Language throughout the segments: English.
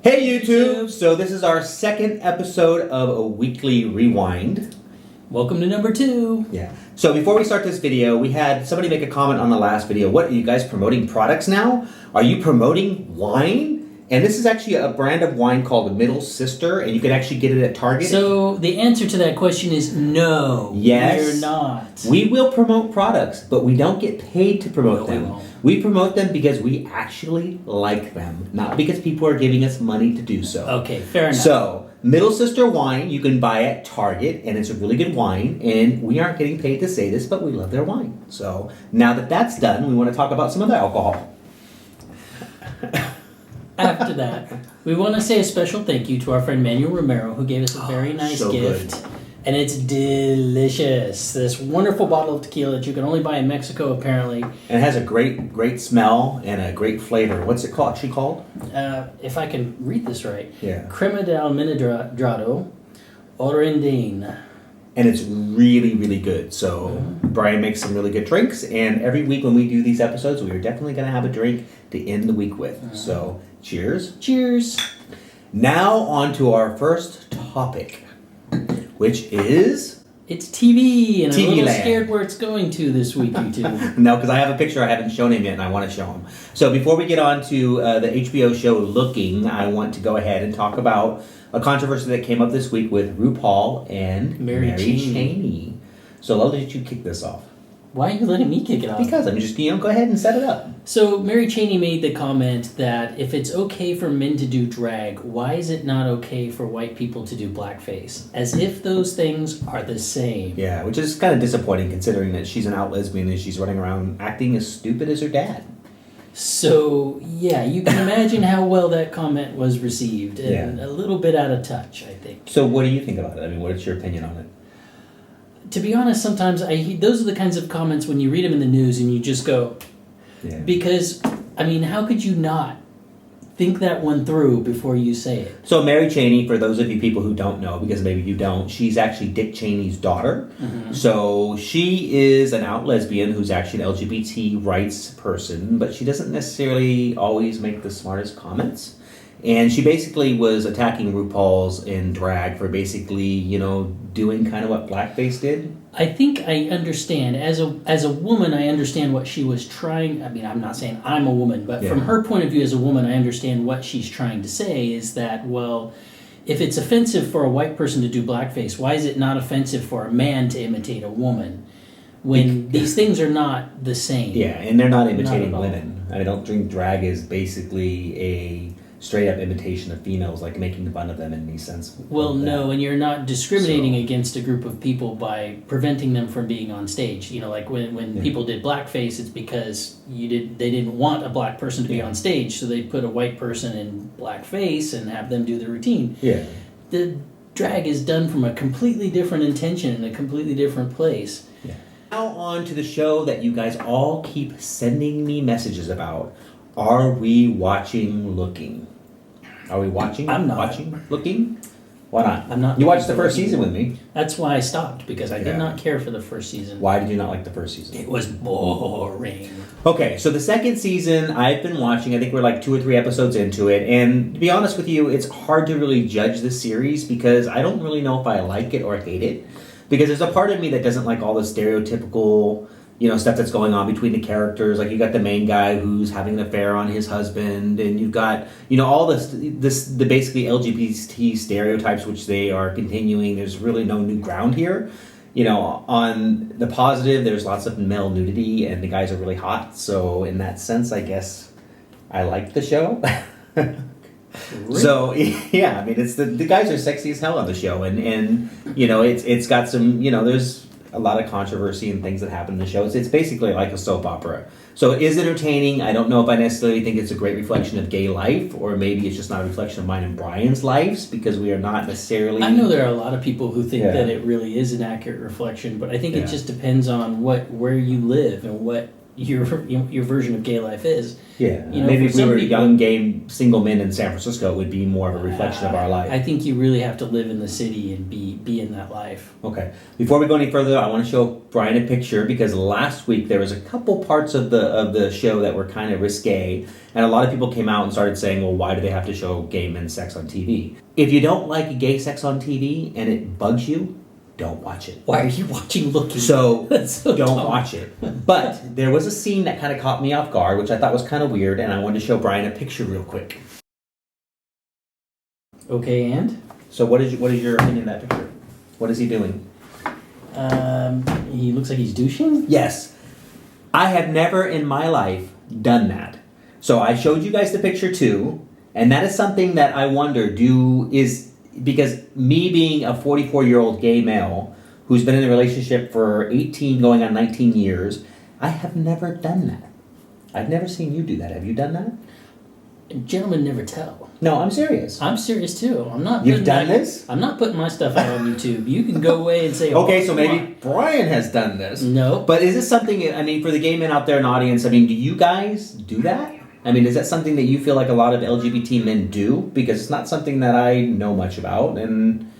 Hey YouTube! So this is our second episode of a Weekly Rewind. Welcome to number 2. Yeah. So before we start this video, we had somebody make a comment on the last video. What, are you guys promoting products now? Are you promoting wine? And this is actually a brand of wine called Middle Sister, and you can actually get it at Target. So the answer to that question is no. Yes. We're not. We will promote products, but we don't get paid to promote them. We promote them because we actually like them, not because people are giving us money to do so. Okay, fair enough. So, Middle Sister wine you can buy at Target, and it's a really good wine, and we aren't getting paid to say this, but we love their wine. So, now that that's done, we want to talk about some other alcohol. After that, we want to say a special thank you to our friend Manuel Romero, who gave us a very nice gift. Good. And it's delicious. This wonderful bottle of tequila that you can only buy in Mexico, apparently. And it has a great smell and a great flavor. What's it actually called? If I can read this right. Yeah. Crema de Almendrado Orendine. And it's really, really good. So, Brian makes some really good drinks. And every week when we do these episodes, we are definitely going to have a drink to end the week with. So, cheers. Cheers. Now, on to our first topic, which is... It's TV, and TV I'm a little land. scared where it's going to this week, you two. No, because I have a picture I haven't shown him yet, and I want to show him. So before we get on to the HBO show Looking, I want to go ahead and talk about a controversy that came up this week with RuPaul and Mary Chaney. So I'll let you kick this off. Why are you letting me kick it off? Because I'm just, go ahead and set it up. So Mary Chaney made the comment that if it's okay for men to do drag, why is it not okay for white people to do blackface? As if those things are the same. Yeah, which is kind of disappointing considering that she's an out lesbian and she's running around acting as stupid as her dad. So, yeah, you can imagine how well that comment was received. And a little bit out of touch, I think. So what do you think about it? I mean, what's your opinion on it? To be honest, sometimes those are the kinds of comments when you read them in the news and you just go... Yeah. Because, I mean, how could you not think that one through before you say it? So Mary Chaney, for those of you people who don't know, because maybe you don't, she's actually Dick Cheney's daughter. Mm-hmm. So she is an out lesbian who's actually an LGBT rights person, but she doesn't necessarily always make the smartest comments. And she basically was attacking RuPaul's in drag for basically, doing kind of what blackface did. I think I understand. As a woman, I understand what she was trying... I mean, I'm not saying I'm a woman, but from her point of view as a woman, I understand what she's trying to say is that, well, if it's offensive for a white person to do blackface, why is it not offensive for a man to imitate a woman? When these things are not the same. Yeah, and they're not imitating women. I don't think drag is basically a straight-up imitation of females, like making fun of them in any sense. Well, no, and you're not discriminating against a group of people by preventing them from being on stage. Like when people did blackface, it's because they didn't want a black person to be on stage, so they put a white person in blackface and have them do the routine. Yeah. The drag is done from a completely different intention in a completely different place. Yeah. Now on to the show that you guys all keep sending me messages about. Are we watching Looking? Are we watching? I'm not. Watching? Looking? Why not? I'm not. You watched the first season with me. That's why I stopped, because I did not care for the first season. Why did you not like the first season? It was boring. Okay, so the second season I've been watching. I think we're like 2 or 3 episodes into it. And to be honest with you, it's hard to really judge this series because I don't really know if I like it or hate it. Because there's a part of me that doesn't like all the stereotypical... stuff that's going on between the characters. Like, you got the main guy who's having an affair on his husband, and you've got, all the basically LGBT stereotypes, which they are continuing. There's really no new ground here. On the positive, there's lots of male nudity, and the guys are really hot. So, in that sense, I guess I like the show. Really? So, yeah, I mean, it's the guys are sexy as hell on the show, and it's got some, there's a lot of controversy and things that happen in the show. It's basically like a soap opera. So it is entertaining. I don't know if I necessarily think it's a great reflection of gay life, or maybe it's just not a reflection of mine and Brian's lives, because we are not necessarily... I know there are a lot of people who think that it really is an accurate reflection, but I think it just depends on where you live and what your version of gay life is. Yeah, You know, maybe for if we some were people- young gay single men in San Francisco, it would be more of a reflection of our life. I think you really have to live in the city and be in that life. Okay. Before we go any further, I want to show Brian a picture because last week there was a couple parts of the show that were kind of risque, and a lot of people came out and started saying, "Well, why do they have to show gay men's sex on TV?" If you don't like gay sex on TV and it bugs you, don't watch it. Why are you watching Looking? So, So don't dumb. watch it. But there was a scene that kind of caught me off guard, which I thought was kind of weird, and I wanted to show Brian a picture real quick. Okay, and So what is your opinion of that picture? What is he doing? he looks like he's douching. Yes. I have never in my life done that. So I showed you guys the picture too, and that is something that I wonder because me being a 44-year-old gay male who's been in a relationship for 18 going on 19 years, I have never done that. I've never seen you do that. Have you done that? Gentlemen never tell. No, I'm serious. I'm serious too. I'm not. You've putting done my- this? I'm not putting my stuff out on YouTube. You can go away and say, Okay, so come maybe on." Brian has done this. No. But is this something, I mean, for the gay men out there in the audience, I mean, do you guys do that? I mean, is that something that you feel like a lot of LGBT men do? Because it's not something that I know much about, and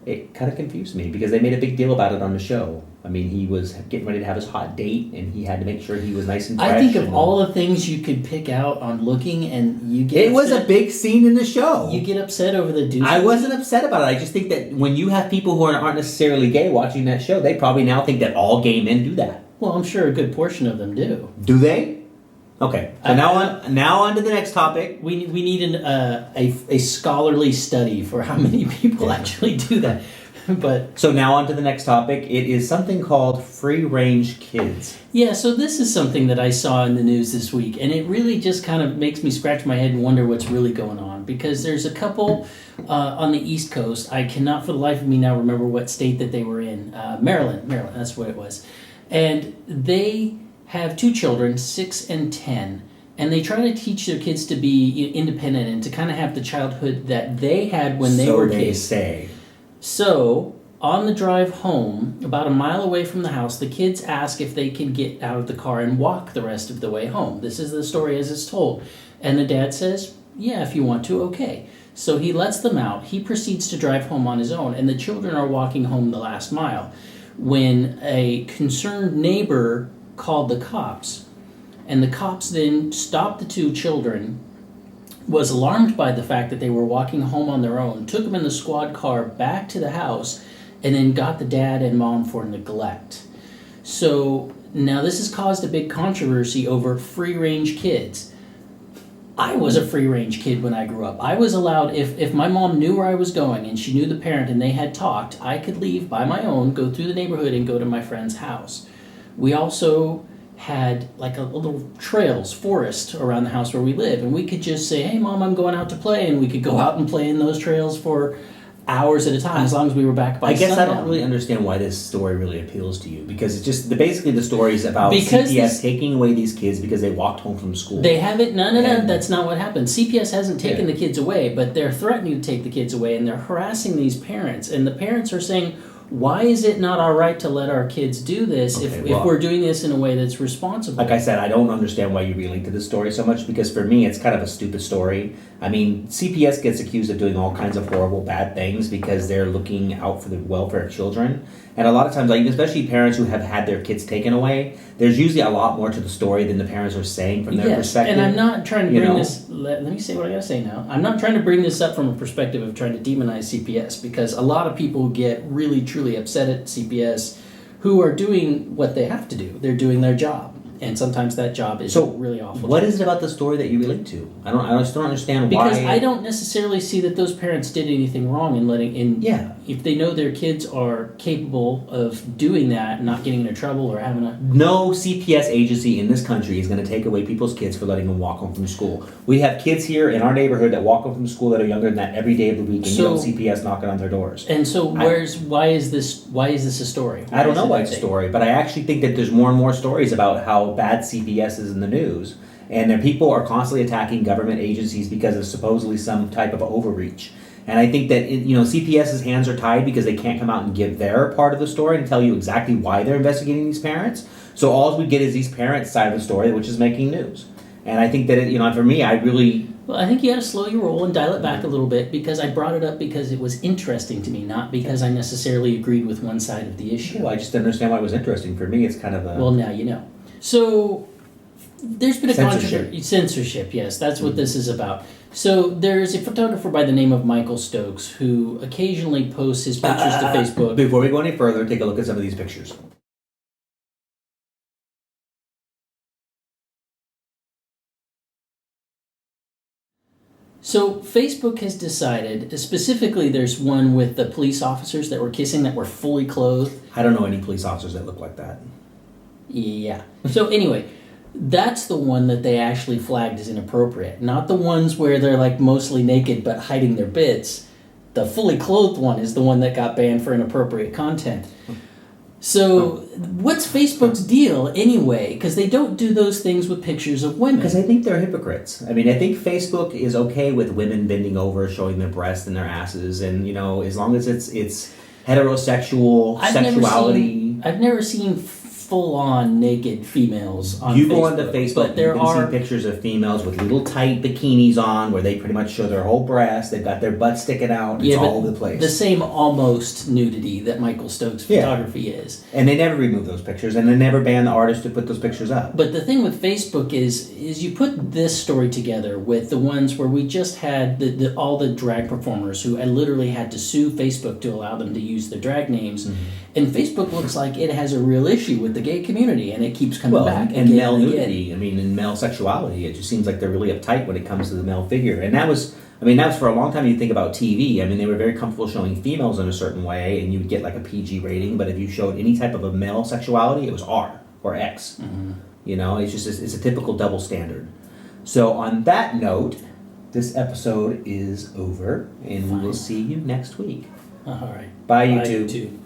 it kind of confused me because they made a big deal about it on the show. I mean, he was getting ready to have his hot date, and he had to make sure he was nice and fresh. I think of and all the things you could pick out on Looking, and you get it was a upset. big scene in the show. You get upset over the douche. I wasn't upset about it. I just think that when you have people who aren't necessarily gay watching that show, they probably now think that all gay men do that. Well, I'm sure a good portion of them do. Do they? Okay. So now on to the next topic. We need a scholarly study for how many people actually do that. But So now on to the next topic. It is something called free-range kids. yeah, so this is something that I saw in the news this week, and it really just kind of makes me scratch my head and wonder what's really going on. Because there's a couple on the East Coast. I cannot for the life of me now remember what state that they were in. Maryland, that's what it was. And they have two children, 6 and 10, and they try to teach their kids to be independent and to kind of have the childhood that they had when they were kids. So they say. So, on the drive home, about a mile away from the house, the kids ask if they can get out of the car and walk the rest of the way home. This is the story as it's told. And the dad says, yeah, if you want to, okay. So he lets them out. He proceeds to drive home on his own, and the children are walking home the last mile when a concerned neighbor called the cops. And the cops then stopped the two children, was alarmed by the fact that they were walking home on their own, took them in the squad car back to the house, and then got the dad and mom for neglect. So now this has caused a big controversy over free-range kids. I was a free-range kid when I grew up. I was allowed, if my mom knew where I was going and she knew the parent and they had talked, I could leave by my own, go through the neighborhood, and go to my friend's house. We also had like a little trails, forest around the house where we live, and we could just say, hey mom, I'm going out to play, and we could go out and play in those trails for hours at a time as long as we were back by I sundown. don't really understand why this story really appeals to you because it's just basically the story is about Because CPS taking away these kids because they walked home from school. They haven't, no, And- that's not what happened. CPS hasn't taken Yeah. the kids away, but they're threatening to take the kids away, and they're harassing these parents, and the parents are saying, why is it not our right to let our kids do this if we're doing this in a way that's responsible? Like I said, I don't understand why you relate to this story so much because for me it's kind of a stupid story. I mean, CPS gets accused of doing all kinds of horrible, bad things because they're looking out for the welfare of children. And a lot of times, like especially parents who have had their kids taken away, there's usually a lot more to the story than the parents are saying from their perspective. And I'm not trying to you bring know? this. Let me say what I gotta say now. I'm not trying to bring this up from a perspective of trying to demonize CPS because a lot of people get really truly upset at CPS who are doing what they have to do. They're doing their job, and sometimes that job is really awful. What is it about the story that you relate to? I just don't understand because why. I don't necessarily see that those parents did anything wrong in letting in. Yeah. If they know their kids are capable of doing that, and not getting into trouble or having a. No CPS agency in this country is going to take away people's kids for letting them walk home from school. We have kids here in our neighborhood that walk home from school that are younger than that every day of the week, and you don't CPS knocking on their doors. And so, why is this a story? I don't know why it's a story, but I actually think that there's more and more stories about how bad CPS is in the news, and that people are constantly attacking government agencies because of supposedly some type of overreach. And I think that CPS's hands are tied because they can't come out and give their part of the story and tell you exactly why they're investigating these parents. So all we get is these parents' side of the story, which is making news. And I think that for me, I really. Well, I think you got to slow your roll and dial it back a little bit, because I brought it up because it was interesting to me, not because I necessarily agreed with one side of the issue. Well, I just didn't understand why it was interesting. For me, it's kind of a... Well, now you know. So, there's been a Censorship. controversy. Censorship, yes, that's what this is about. So, there's a photographer by the name of Michael Stokes who occasionally posts his pictures to Facebook. Before we go any further, take a look at some of these pictures. So Facebook has decided, specifically there's one with the police officers that were kissing that were fully clothed. I don't know any police officers that look like that. Yeah. So anyway, that's the one that they actually flagged as inappropriate. Not the ones where they're like mostly naked but hiding their bits. The fully clothed one is the one that got banned for inappropriate content. So, what's Facebook's deal anyway? Because they don't do those things with pictures of women. Because I think they're hypocrites. I mean, I think Facebook is okay with women bending over, showing their breasts and their asses, and as long as it's heterosexual sexuality. I've never seen full-on naked females on Facebook. You go onto Facebook, you can see pictures of females with little tight bikinis on, where they pretty much show their whole breast. They've got their butt sticking out. It's all over the place. The same almost nudity that Michael Stokes' photography is. And they never remove those pictures, and they never ban the artist to put those pictures up. But the thing with Facebook is you put this story together with the ones where we just had all the drag performers who literally had to sue Facebook to allow them to use their drag names. Mm-hmm. And Facebook looks like it has a real issue with the gay community, and it keeps coming back. And male nudity, and male sexuality. It just seems like they're really uptight when it comes to the male figure. And that was for a long time. You think about TV. They were very comfortable showing females in a certain way, and you would get like a PG rating. But if you showed any type of a male sexuality, it was R or X. Mm-hmm. It's a typical double standard. So on that note, this episode is over, and we will see you next week. All right. Bye, YouTube.